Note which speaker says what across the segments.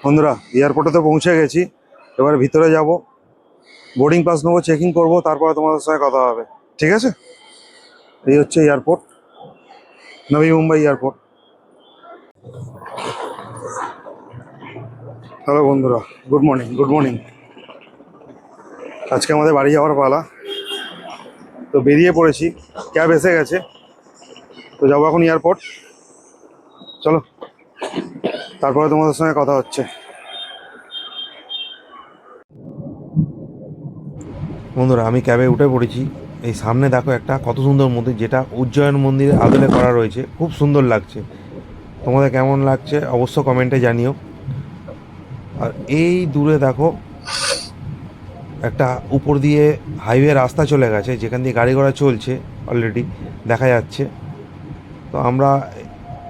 Speaker 1: বন্ধুরা এয়ারপোর্টে তো পৌঁছে গেছি। এবার ভিতরে যাব, বোর্ডিং পাস নেবো, চেকিং করব, তারপরে তোমাদের সঙ্গে কথা হবে। ঠিক আছে? এই হচ্ছে এয়ারপোর্ট, নবী মুম্বাই এয়ারপোর্ট। হ্যালো বন্ধুরা, গুড মর্নিং গুড মর্নিং। আজকে আমাদের বাড়ি যাওয়ার পালা, তো বেরিয়ে পড়েছি, ক্যাব এসে গেছে, তো যাবো এখন এয়ারপোর্ট। চলো, তারপরে তোমাদের সঙ্গে কথা হচ্ছে। বন্ধুরা আমি ক্যাবে উঠে পড়েছি। এই সামনে দেখো একটা কত সুন্দর মন্দির, যেটা উজ্জয়ন মন্দিরের আদলে করা রয়েছে, খুব সুন্দর লাগছে। তোমাদের কেমন লাগছে অবশ্য কমেন্টে জানিও। আর এই দূরে দেখো একটা উপর দিয়ে হাইওয়ে রাস্তা চলে গেছে, যেখান দিয়ে গাড়ি ঘোড়া চলছে, অলরেডি দেখা যাচ্ছে। তো আমরা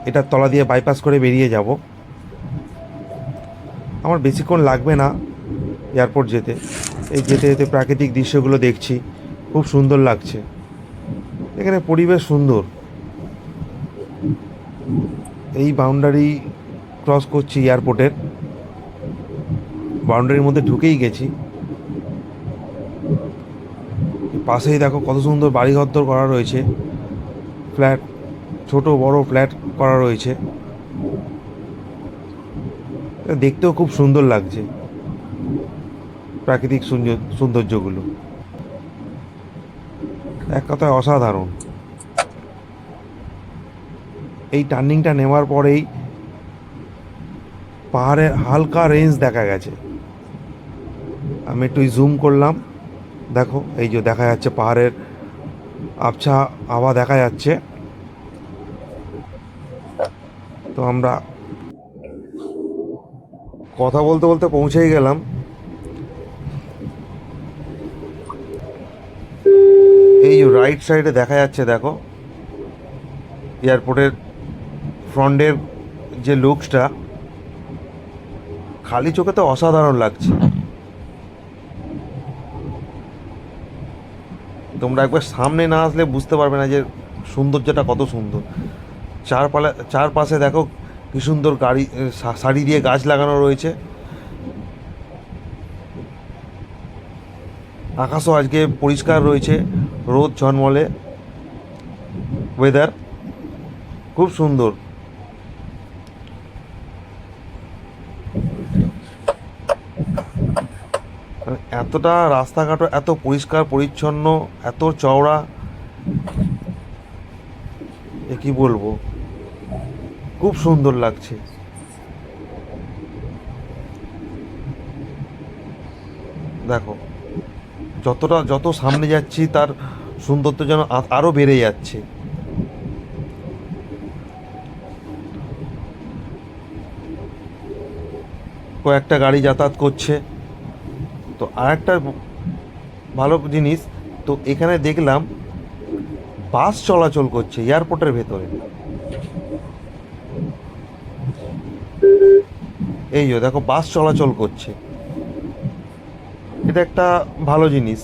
Speaker 1: এটার তলা দিয়ে বাইপাস করে বেরিয়ে যাব। আমার বেশিক্ষণ লাগবে না এয়ারপোর্ট যেতে। এই যেতে যেতে প্রাকৃতিক দৃশ্যগুলো দেখছি, খুব সুন্দর লাগছে। এখানে পরিবেশ সুন্দর। এই বাউন্ডারি ক্রস করছি, এয়ারপোর্টের বাউন্ডারির মধ্যে ঢুকেই গেছি। পাশেই দেখো কত সুন্দর বাড়িঘর করা রয়েছে, ফ্ল্যাট, ছোট বড় ফ্ল্যাট করা রয়েছে। দেখতেও খুব সুন্দর লাগছে প্রাকৃতিক সৌন্দর্যগুলো, এক কথায় অসাধারণ। এই টার্নিংটা নেওয়ার পরেই পাহাড়ের হালকা রেঞ্জ দেখা গেছে। আমি একটু জুম করলাম, দেখো এই যে দেখা যাচ্ছে পাহাড়ের আবছা হাওয়া দেখা যাচ্ছে। তো আমরা কথা বলতে বলতে পৌঁছেই গেলাম। এই যে রাইট সাইডে দেখা যাচ্ছে, দেখো এয়ারপোর্টের ফ্রন্টের যে লুকসটা, খালি চোখে তো অসাধারণ লাগছে। তোমরা একবার সামনে না আসলে বুঝতে পারবে না যে সৌন্দর্যটা কত সুন্দর। চারপাশে দেখো কি সুন্দর গাড়ি, সারি দিয়ে গাছ লাগানো রয়েছে। আকাশও আজকে পরিষ্কার রয়েছে, রোদ ঝলমলে ওয়েদার, খুব সুন্দর। মানে এতটা রাস্তাঘাটও এত পরিষ্কার পরিচ্ছন্ন, এত চওড়া, এ কি বলবো, খুব সুন্দর লাগছে। দেখো যত সামনে যাচ্ছি তার সৌন্দর্য যেন আরও বেড়ে যাচ্ছে। কয়েকটা গাড়ি যাতায়াত করছে। তো আরেকটা ভালো জিনিস, তো এখানে দেখলাম বাস চলাচল করছে এয়ারপোর্টের ভেতরে। এই যে দেখো বাস চলাচল করছে, এটা একটা ভালো জিনিস।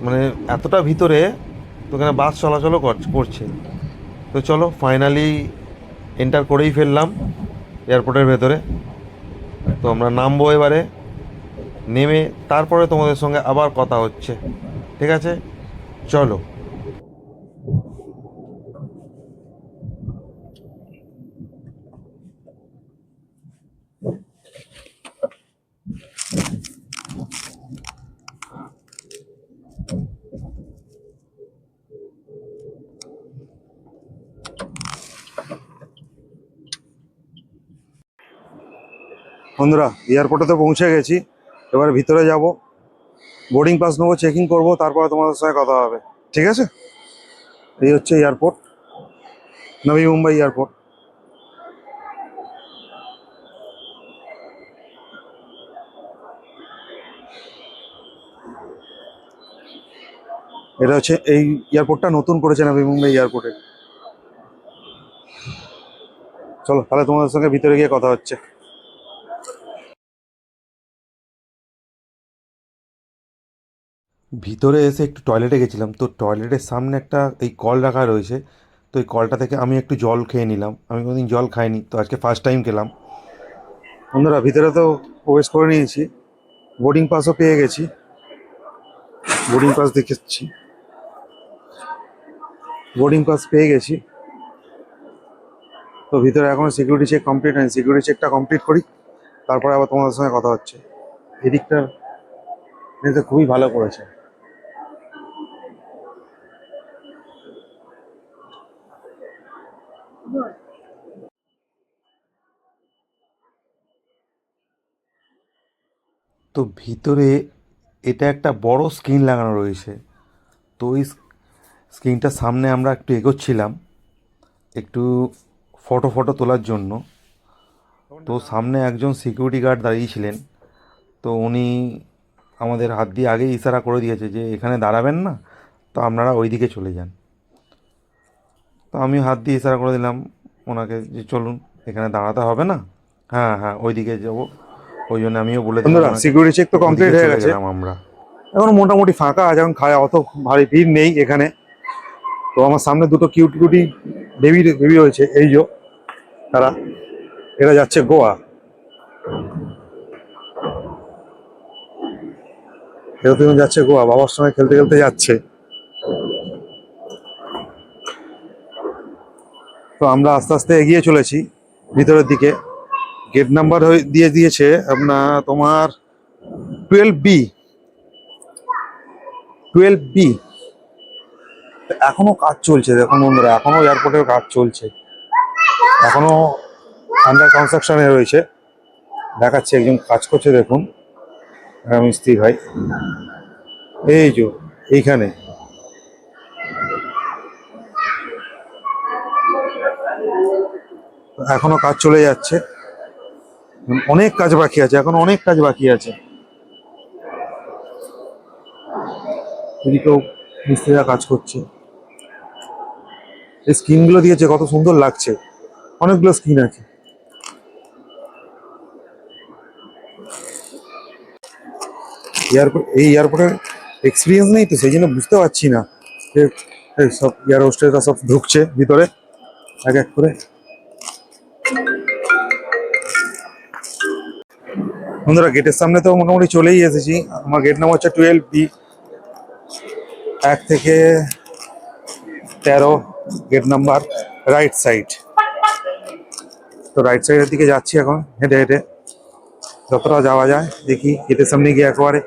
Speaker 1: মানে এতটা ভিতরে তো এখানে বাস চলাচলও করছে। তো চলো ফাইনালি এন্টার করেই ফেললাম এয়ারপোর্টের ভেতরে। তো আমরা নামবো এবারে, নেমে তারপরে তোমাদের সঙ্গে আবার কথা হচ্ছে। ঠিক আছে, চলো। বন্ধুরা এয়ারপোর্টে তো পৌঁছে গেছি, এবার ভিতরে যাব, বোর্ডিং পাস নেবো, চেকিং করব, তারপরে তোমাদের সঙ্গে কথা হবে। ঠিক আছে? এই হচ্ছে এয়ারপোর্ট, নবী মুম্বাই এয়ারপোর্ট। এটা হচ্ছে এই এয়ারপোর্টটা নতুন করেছে নবী মুম্বাই এয়ারপোর্টে। চলো তাহলে তোমাদের সঙ্গে ভিতরে গিয়ে কথা হচ্ছে। ভিতরে এসে একটু টয়লেটে গেছিলাম, তো টয়লেটের সামনে একটা এই কল রাখা রয়েছে, তো এই কলটা থেকে আমি একটু জল খেয়ে নিলাম, আমি কোনোদিন জল খাইনি, তো আজকে ফার্স্ট টাইম খেলাম। বন্ধুরা ভিতরে তো প্রবেশ করে নিয়েছি, বোর্ডিং পাসও পেয়ে গেছি, বোর্ডিং পাস দেখেছি, বোর্ডিং পাস পেয়ে গেছি। তো ভিতরে এখনো সিকিউরিটি চেক কমপ্লিট হয়নি, সিকিউরিটি চেকটা কমপ্লিট করি, তারপরে আবার তোমাদের সঙ্গে কথা হচ্ছে। এদিকটার এটা খুবই ভালো করেছে। তো ভিতরে এটা একটা বড় স্ক্রিন লাগানো রয়েছে। তো ওই স্ক্রিনটার সামনে আমরা একটু এগোচ্ছিলাম একটু ফটো ফটো তোলার জন্য। তো সামনে একজন সিকিউরিটি গার্ড দাঁড়িয়েছিলেন, তো উনি আমাদের হাত দিয়ে আগেই ইশারা করে দিয়েছে যে এখানে দাঁড়াবেন না, তো আপনারা ওই দিকে চলে যান। তো আমি হাত দিয়ে ইশারা করে দিলাম ওনাকে যে চলুন, এখানে দাঁড়াতে হবে না, হ্যাঁ হ্যাঁ ওই দিকে যাবো। ওই জন্য আমিও বলে দিলাম সিকিউরিটি চেক তো কমপ্লিট হয়ে গেছে, আমরা এখন মোটামুটি ফাঁকা আছে, এখন খায় অত ভারী ভিড় নেই এখানে। তো আমার সামনে দুটো কিউট কিউটি বেবি বেবি রয়েছে, এই যে তারা, এরা যাচ্ছে গোয়া। এরা দুজন যাচ্ছে গোয়া, বাবার সঙ্গে খেলতে খেলতে যাচ্ছে। তো আমরা আস্তে আস্তে এগিয়ে চলেছি ভিতরের দিকে। গেট নাম্বার দিয়ে দিয়েছে আপনার তোমার 12B, 12B। এখনো কাজ চলছে দেখুন বন্ধুরা, এখনো এয়ারপোর্টের কাজ চলছে, এখনো আন্ডার কনস্ট্রাকশনে রয়েছে। দেখাচ্ছে একজন কাজ করছে দেখুন, মিস্ত্রি ভাই, এই যে এইখানে। এখনো কাজ চলে যাচ্ছে, অনেক কাজ বাকি আছে, এখনো অনেক কাজ বাকি আছে। এদিকেও মিস্ত্রিরা কাজ করছে। এই স্ক্রিনগুলো দিয়েছে কত সুন্দর লাগছে, অনেকগুলো স্ক্রিন আছে। এয়ারপোর্ট, এই এয়ারপোর্টের এক্সপিরিয়েন্স নেই তো, সেই জন্য বুঝতে পারছি না যে এই সব এয়ার হোস্টেসরা সব ঢুকছে ভিতরে এক এক করে। বন্ধুরা গেটের সামনে তো মোটামুটি চলেই এসেছি, আমার গেট নাম্বার হচ্ছে 12B, 1 থেকে 13 গেট নাম্বার, রাইট সাইড। তো রাইট সাইডের দিকে যাচ্ছি এখন হেঁটে হেঁটে, যতটা যাওয়া যায় দেখি। গেটের সামনে গিয়ে একেবারে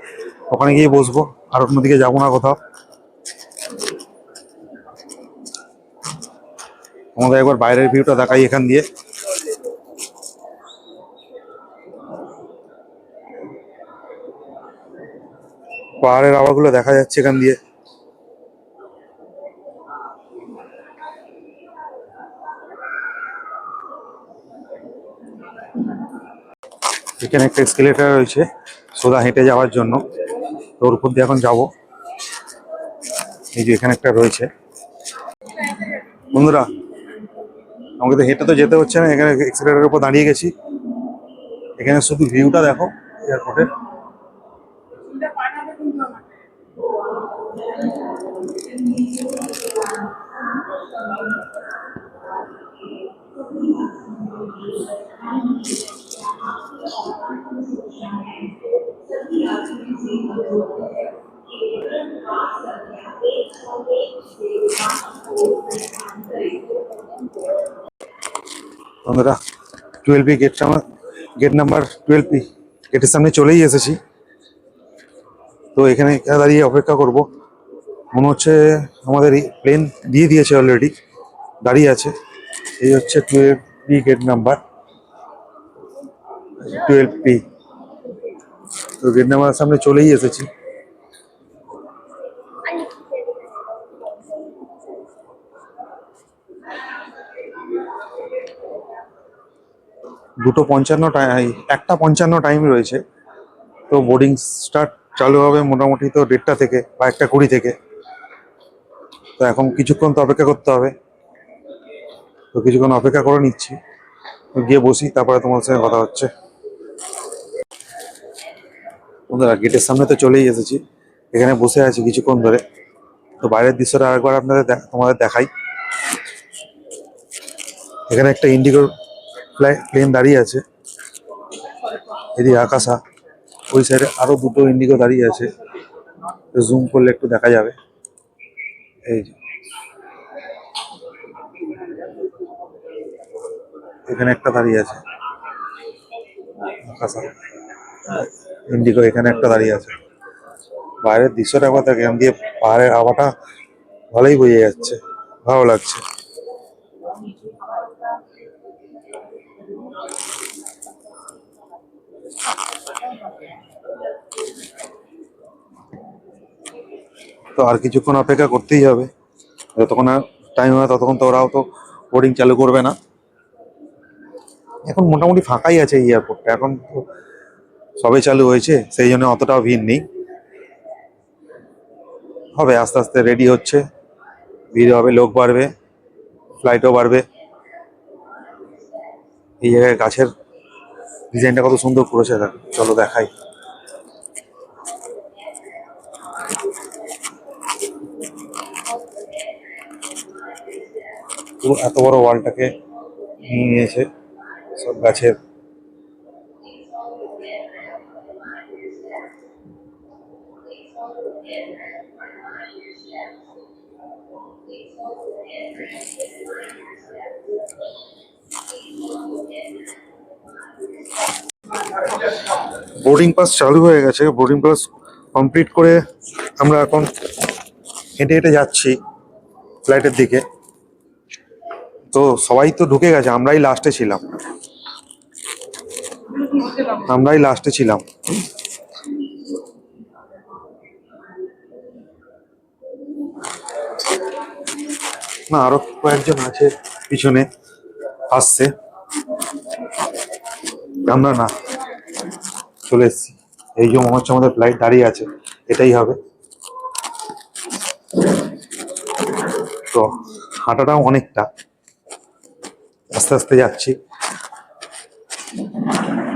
Speaker 1: ওখানে গিয়ে বসবো, আর অন্যদিকে যাবো না কোথাও। আমাদের একবার বাইরের ভিউটা দেখাই এখান দিয়ে। পাহাড়ের আওয়াজগুলো দেখা যাচ্ছে এখান দিয়ে। এখানে একটা এসকেলেটর রয়েছে সোজা হেঁটে যাওয়ার জন্য, তো ওর উপর দিয়ে এখন যাবো। এই যে এখানে একটা রয়েছে। বন্ধুরা আমাকে তো হেঁটে তো যেতে হচ্ছে না, এখানে এক্সিলেটারের উপর দাঁড়িয়ে গেছি। এখানে শুধু ভিউটা দেখো এয়ারপোর্টের। বন্ধুরা 12B গেট নাম্বার 12B গেটের সামনে চলেই এসেছি। তো এখানে দাঁড়িয়ে অপেক্ষা করব, মনে হচ্ছে আমাদের প্লেন দিয়ে দিয়েছে অলরেডি, দাঁড়িয়ে আছে। এই হচ্ছে 12B গেট নাম্বার 12B। তো গেট নাম্বারের সামনে চলেই এসেছি। 2:55 টাইম, 1:55 টাইম রয়েছে। তো বোর্ডিং স্টার্ট চালু হবে মোটামুটি তো 1:30 থেকে বা 1:20 থেকে। তো এখন কিছুক্ষণ তো অপেক্ষা করতে হবে, তো কিছুক্ষণ অপেক্ষা করে নিচ্ছি, গিয়ে বসি, তারপরে তোমার সঙ্গে কথা হচ্ছে। বন্ধুরা গেটের সামনে তো চলেই এসেছি, এখানে বসে আছি কিছুক্ষণ ধরে। তো বাইরের দৃশ্যটা আরেকবার আপনাদের তোমাদের দেখাই। এখানে একটা ইন্ডিগো প্লেন দাঁড়িয়ে আছে, এদিকে আকাশা, ওই সাইডে আরো দুটো ইন্ডিগো দাঁড়িয়ে আছে, জুম করলে একটু দেখা যাবে। এই যে এখানে একটা দাঁড়িয়ে আছে আকাশা, ইন্ডিগো এখানে একটা দাঁড়িয়ে আছে। বাইরের দৃশ্যটা একবার দেখে, এখান দিয়ে পাহাড়ের হাওয়াটা ভালোই বোঝা যাচ্ছে, ভালো লাগছে। তো আর কিছুক্ষণ অপেক্ষা করতেই হবে, যতক্ষণ না টাইম হয় ততক্ষণ তো ওরাও তো বোর্ডিং চালু করবে না। এখন মোটামুটি ফাঁকাই আছে এই এয়ারপোর্টটা, এখন তো সবে চালু হয়েছে, সেই জন্য অতটাও ভিড় নেই। হবে আস্তে আস্তে, রেডি হচ্ছে, ভিড় হবে, লোক বাড়বে, ফ্লাইটও বাড়বে। এই জায়গায় গাছের ডিজাইনটা কত সুন্দর করেছে, দেখো, চলো দেখাই। পুরো এত বড় ওয়ালটাকে নিয়ে নিয়েছে সব গাছের। বোর্ডিং পাস চালু হয়ে গেছে, বোর্ডিং পাস কমপ্লিট করে আমরা এখন হেঁটে হেঁটে যাচ্ছি ফ্লাইটের দিকে। তো সবাই তো ঢুকে গেছে, আমরাই লাস্টে ছিলাম। না, আরো কয়েকজন আছে পিছনে আসছে, আমরা না, চলে এসছি। এই যে মনে হচ্ছে আমাদের ফ্লাইট দাঁড়িয়ে আছে, এটাই হবে। তো হাঁটাটাও অনেকটা, আস্তে আস্তে যাচ্ছি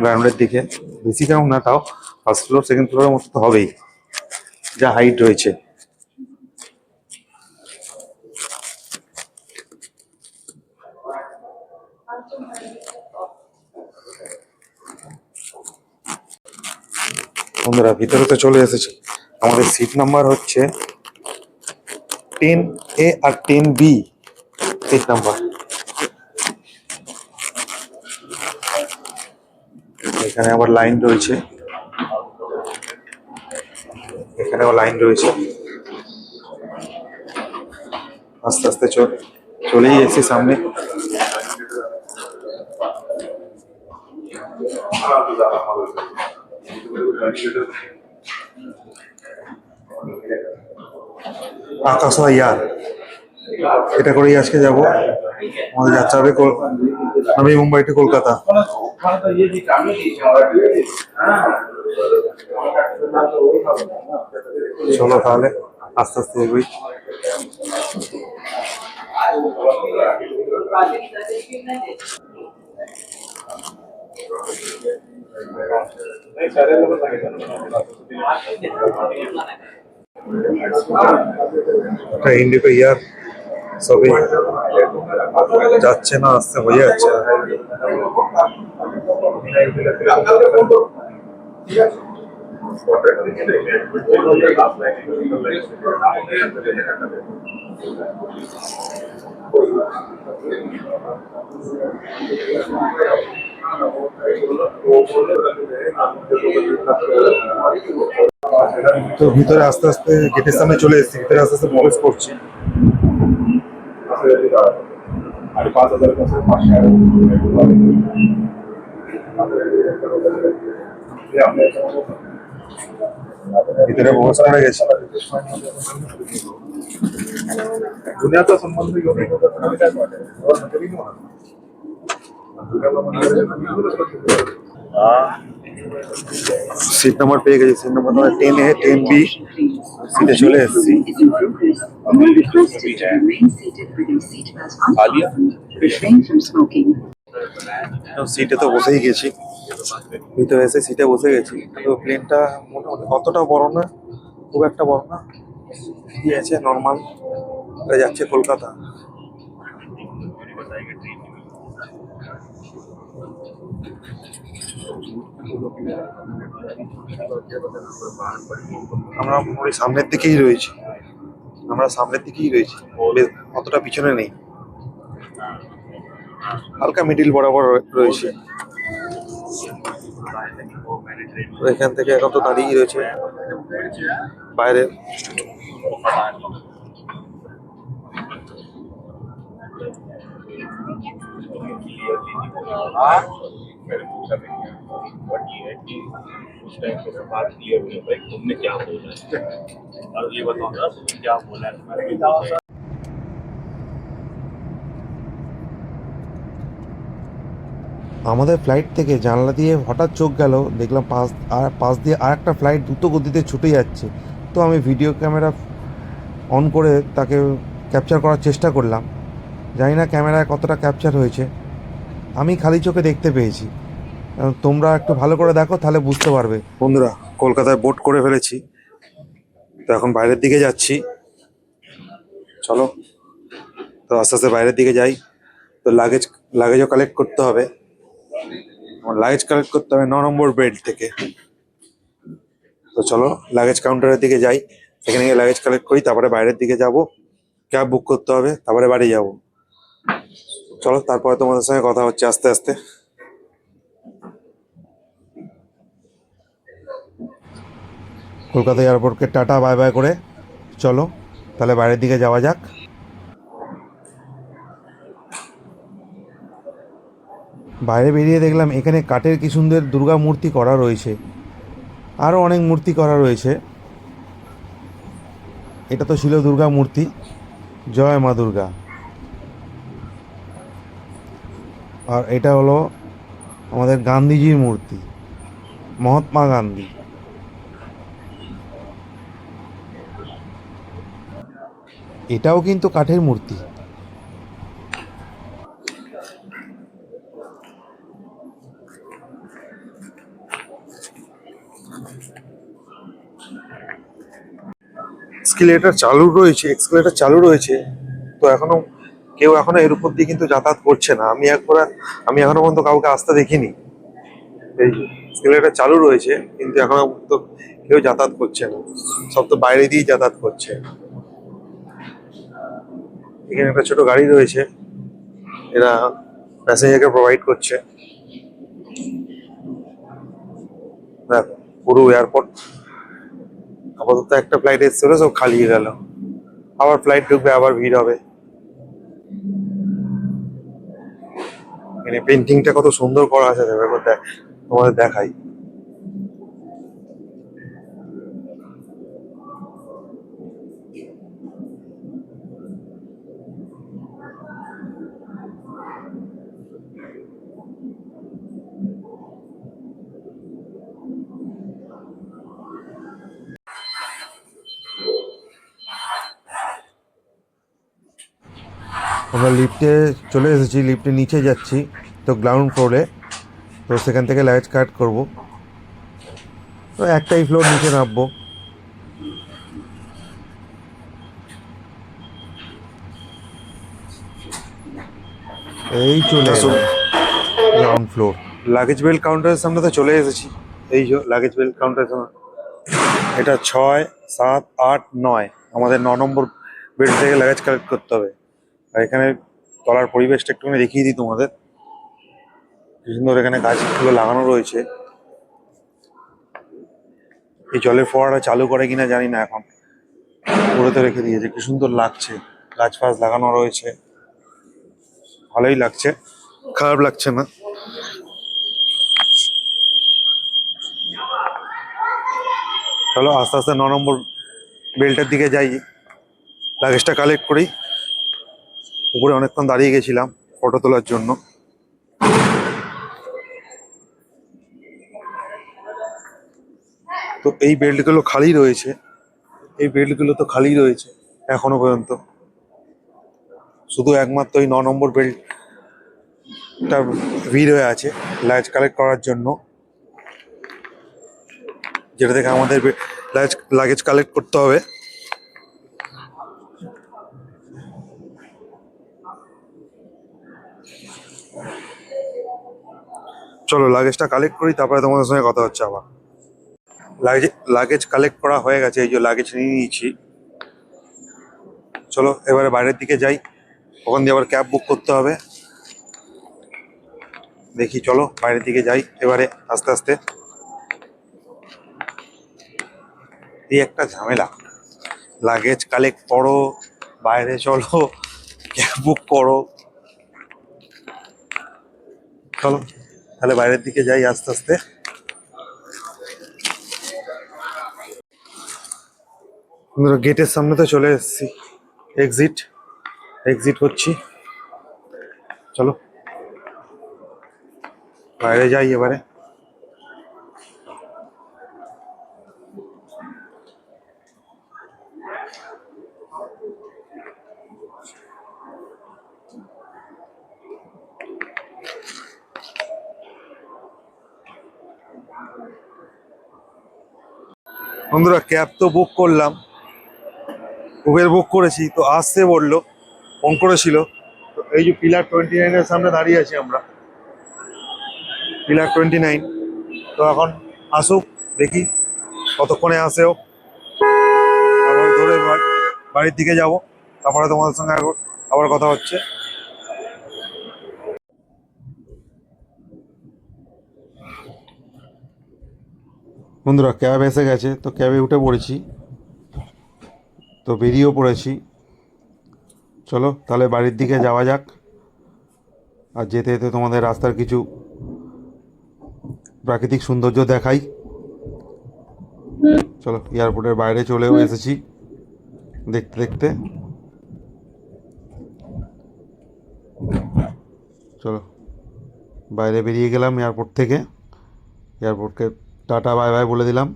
Speaker 1: গ্রাউন্ডের দিকে। বেশি গ্রাউন্ড না, তাও ফার্স্ট ফ্লোর সেকেন্ড ফ্লোরের মতো তো হবেই, যা হাইট রয়েছে। বন্ধুরা, ভিতরে তো চলে এসেছি। আমাদের সিট নাম্বার হচ্ছে 10A আর 10B সিট নাম্বার। এখানে আবার লাইন রয়েছে, এখানেও লাইন রয়েছে। আস্তে আস্তে চলেই এসেছি সামনে। আকাশা ইয়ার, এটা করেই আজকে যাব। আমাদের যাত্রা হবে নবী মুম্বাই টু কলকাতা। চলো তাহলে আস্তে আস্তে এগোই। ইন্ডিগো ইয়ার সবই যাচ্ছে না, আসতে হয়ে যাচ্ছে। তো ভিতরে আস্তে আস্তে গেটের সামনে চলে এসেছি, ভিতরে আস্তে আস্তে প্রবেশ করছি। ভিতরে প্রবেশ করে গেছি। दुनियाचा संबंध योग्य सीट नंबर पे गई, सीट नंबर 10A 10B सीटे चले एससी। সিটে তো বসেই গেছি, ভিতরে এসে সিটে বসে গেছি। তো প্লেনটা মোটামুটি অতটা বড় না, খুব একটা বড় না, ঠিক আছে, নর্মাল। যাচ্ছে কলকাতা। আমরা মোটামুটি সামনের দিকেই রয়েছি, বেশ অতটা পিছনে নেই, হালকা মিডিল বরাবর রয়েছে। তো এখান থেকে এখন তো দাঁড়িয়ে রয়েছে বাইরে।
Speaker 2: मैंने पूछा भी नहीं बट ये है कि उस टाइम पे मैं बात क्लियर नहीं हो पाई तुमने क्या बोला है और ये बताओ ना तुमने क्या बोला है मैंने पूछा
Speaker 1: আমাদের ফ্লাইট থেকে জানলা দিয়ে হঠাৎ চোখ গেল, দেখলাম পাশ দিয়ে আর একটা ফ্লাইট দ্রুত গতিতে ছুটে যাচ্ছে। তো আমি ভিডিও ক্যামেরা অন করে তাকে ক্যাপচার করার চেষ্টা করলাম। জানি না ক্যামেরায় কতটা ক্যাপচার হয়েছে, আমি খালি চোখে দেখতে পেয়েছি। তোমরা একটু ভালো করে দেখো, তাহলে বুঝতে পারবে। বন্ধুরা, কলকাতায় বোট করে ফেলেছি, তো এখন বাইরের দিকে যাচ্ছি। চলো, তো আস্তে আস্তে বাইরের দিকে যাই। তো লাগেজও কালেক্ট করতে হবে। আমার লাগেজ কালেক্ট করতে হবে 9 নম্বর বেড থেকে। তো চলো লাগেজ কাউন্টারের দিকে যাই, সেখানে গিয়ে লাগেজ কালেক্ট করি, তারপরে বাইরের দিকে যাব। ক্যাব বুক করতে হবে, তারপরে বাড়ি যাব। চলো, তারপরে তোমাদের সঙ্গে কথা হচ্ছে আস্তে আস্তে। কলকাতা এয়ারপোর্টকে টাটা বাই বাই করে চলো তাহলে বাইরের দিকে যাওয়া যাক। বাইরে বেরিয়ে দেখলাম এখানে কাঠের কি সুন্দর দুর্গা মূর্তি করা রয়েছে, আরও অনেক মূর্তি করা রয়েছে। এটা তো ছিল দুর্গা মূর্তি, জয় মা দুর্গা। আর এটা হলো আমাদের গান্ধীজির মূর্তি, মহাত্মা গান্ধী। এটাও কিন্তু কাঠের মূর্তি। এক্সকেলেটর চালু রয়েছে, তো কেউ এখনো এর উপর দিয়ে কিন্তু যাতায়াত করছে না। আমি এখনো পর্যন্ত কাউকে আসতে দেখিনি। এই এক্সকেলেটর চালু রয়েছে, কিন্তু এখনো পর্যন্ত কেউ যাতায়াত করছে না, সব তো বাইরে দিয়েই যাতায়াত করছে। এখানে একটা ছোট গাড়ি রয়েছে, এরা প্যাসেঞ্জারকে প্রোভাইড করছে। দেখো, পুরো এয়ারপোর্ট আপাতত একটা ফ্লাইট এসেছিল, সব খালি গেল। আবার ফ্লাইট ঢুকবে, আবার ভিড় হবে। মানে পেন্টিংটা কত সুন্দর করা আছে, তোমাদের দেখাই। আমরা লিফটে চলে এসেছি, লিফটে নিচে যাচ্ছি, তো গ্রাউন্ড ফ্লোরে। তো সেখান থেকে লাগেজ কালেক্ট করবো, তো একটাই ফ্লোর, নিচে নামবো। এই চলে এলাম গ্রাউন্ড ফ্লোর। লাগেজ বেল্ট কাউন্টারের সামনে তো চলে এসেছি। এই যে লাগেজ বেল্ট কাউন্টারের সামনে, এটা 6, 7, 8, 9, আমাদের 9 নম্বর বেল্ট থেকে লাগেজ কালেক্ট করতে হবে। আর এখানে তলার পরিবেশটা একটুখানি দেখিয়ে দিই তোমাদের। কি সুন্দর এখানে গাছগুলো লাগানো রয়েছে। এই জলের ফোয়ারা চালু করে কিনা জানি না, এখন করে তো রেখে দিয়েছে। কি সুন্দর লাগছে, গাছ ফাছ লাগানো রয়েছে, ভালোই লাগছে, খারাপ লাগছে না। চলো আস্তে আস্তে 9 নম্বর বেল্টের দিকে যাই, লাগেজটা কালেক্ট করি। উপরে অনেকক্ষণ দাঁড়িয়ে গেছিলাম ফটো তোলার জন্য। তো এই বেল্টগুলো খালি রয়েছে এখনো পর্যন্ত। শুধু একমাত্র এই 9 নম্বর বেল্টটা ভিড় হয়ে আছে লাগেজ কালেক্ট করার জন্য, যেটা থেকে আমাদের লাগেজ কালেক্ট করতে হবে। চলো লাগেজটা কালেক্ট করি, তারপরে তোমাদের সঙ্গে কথা হচ্ছে আবার। লাগেজ কালেক্ট করা হয়ে গেছে, এই যে লাগেজ নিয়ে নিয়েছি। চলো এবারে বাইরের দিকে যাই, ওখান দিয়ে আবার ক্যাব বুক করতে হবে। দেখি চলো বাইরের দিকে যাই এবারে আস্তে আস্তে। এই একটা ঝামেলা, লাগেজ কালেক্ট করো, বাইরে চলো, ক্যাব বুক করো। চলো তাহলে বাইরের দিকে যাই আস্তে আস্তে। গেটের সামনে তো চলে এসেছি, এক্সিট এক্সিট করছি। চলো বাইরে যাই এবারে। বন্ধুরা ক্যাব তো বুক করলাম, উবের বুক করেছি, তো আসতে বললো, ফোন করেছিল। তো এই যে পিলার 29-এর সামনে দাঁড়িয়ে আছি আমরা, পিলার 29। তো এখন আসুক, দেখি কতক্ষণে আসেও, আবার ধরে বাড়ির দিকে যাব, তারপরে তোমাদের সঙ্গে আবার কথা হচ্ছে। বন্ধুরা ক্যাব এসে গেছে, তো ক্যাবে উঠে পড়েছি, তো বেরিয়েও পড়েছি। চলো তাহলে বাড়ির দিকে যাওয়া যাক। আর যেতে যেতে তোমাদের রাস্তার কিছু প্রাকৃতিক সৌন্দর্য দেখাই। চলো এয়ারপোর্টের বাইরে চলেও এসেছি দেখতে দেখতে। চলো বাইরে বেরিয়ে গেলাম এয়ারপোর্ট থেকে, এয়ারপোর্টকে টাটা বাই বাই বলে দিলাম।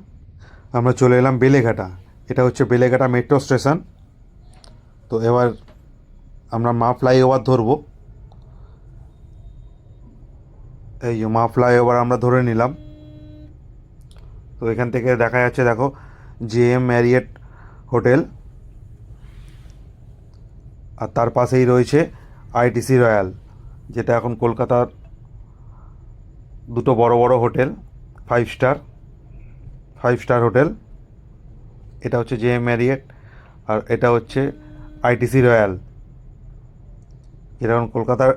Speaker 1: আমরা চলে এলাম বেলেঘাটা, এটা হচ্ছে বেলেঘাটা মেট্রো স্টেশন। তো এবার আমরা মা ফ্লাইওভার ধরবো, এই যে মা ফ্লাইওভার আমরা ধরে নিলাম। তো এখান থেকে দেখা যাচ্ছে, দেখো JM ম্যারিয়েট হোটেল, আর তার পাশেই রয়েছে ITC রয়্যাল, যেটা এখন কলকাতার দুটো বড় বড় হোটেল, 5 স্টার হোটেল। এটা হচ্ছে JM ম্যারিয়েট, আর এটা হচ্ছে ITC রয়্যাল, এটা এখন কলকাতার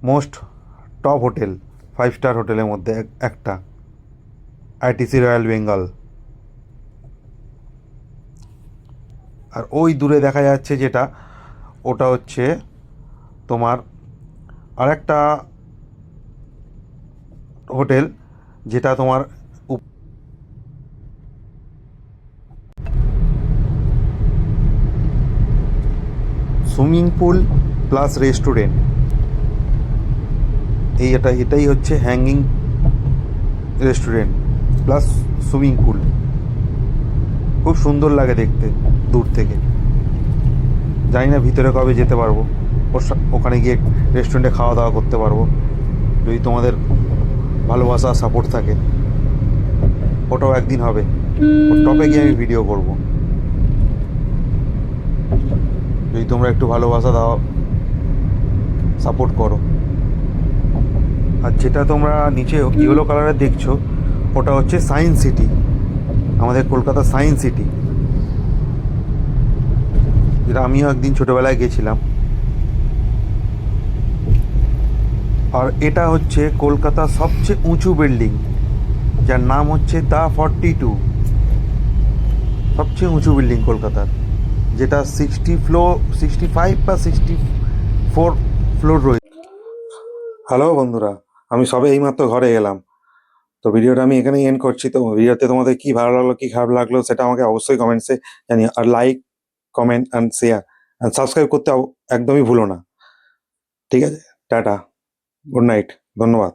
Speaker 1: মোস্ট টপ হোটেল, 5 স্টার হোটেলের মধ্যে একটা, ITC রয়্যাল বেঙ্গল। আর ওই দূরে দেখা যাচ্ছে যেটা, ওটা হচ্ছে তোমার আরেকটা হোটেল, যেটা তোমার সুইমিং পুল প্লাস রেস্টুরেন্ট। এটাই হচ্ছে hanging restaurant plus swimming pool. খুব সুন্দর লাগে দেখতে দূর থেকে। জানি না ভিতরে কবে যেতে পারবো, ওখানে গিয়ে রেস্টুরেন্টে খাওয়া দাওয়া করতে পারবো, যদি তোমাদের ভালোবাসা সাপোর্ট থাকে। ওটাও একদিন হবে, ওর টপে গিয়ে আমি ভিডিও করব, যদি তোমরা একটু ভালোবাসা দাও, সাপোর্ট করো। আর যেটা তোমরা নিচে ইয়েলো কালারের দেখছো, ওটা হচ্ছে সায়েন্স সিটি, আমাদের কলকাতা সায়েন্স সিটি, যেটা আমিও একদিন ছোটোবেলায় গেছিলাম। আর এটা হচ্ছে কলকাতার সবচেয়ে উঁচু বিল্ডিং, যার নাম হচ্ছে দ্য 42, সবচেয়ে উঁচু বিল্ডিং কলকাতার, যেটা 65 বা 64 ফ্লোর রয়েছে। হ্যালো বন্ধুরা, আমি সবে এইমাত্র ঘরে এলাম। তো ভিডিওটা আমি এখানেই এন্ড করছি। তো ভিডিওতে তোমাদের কি ভালো লাগলো কি খারাপ লাগলো সেটা আমাকে অবশ্যই কমেন্টসে জানিও। আর like, comment and share and subscribe করতে একদমই ভুলো না। ঠিক আছে, টাটা, গুড নাইট, ধন্যবাদ।